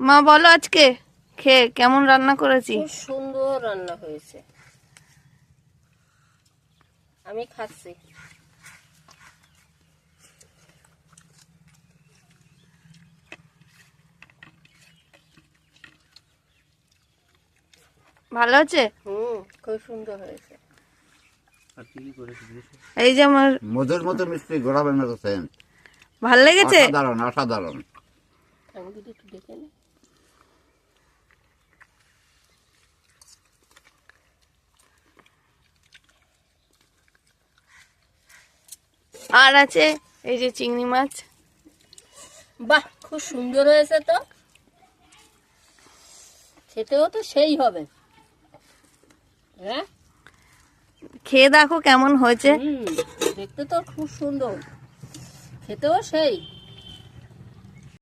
মা বলো আজকে খেয়ে কেমন রান্না করেছি? খুব সুন্দর রান্না হয়েছে, আমি খাচ্ছি। ভালো আছে? খুব সুন্দর হয়েছে। এই যে আমার মধুর মতো মিষ্টি গোলাপের মতো সেন্ট। ভাল লেগেছে? অসাধারণ অসাধারণ। আমি যদি একটু দেখে নিই। আর আছে এই যে চিংড়ি মাছ। বাহ, খুব সুন্দর হয়েছে তো, খেতেও তো সেই হবে। হ্যাঁ, খেয়ে দেখো কেমন হয়েছে। দেখতে তো খুব সুন্দর, খেতেও সেই।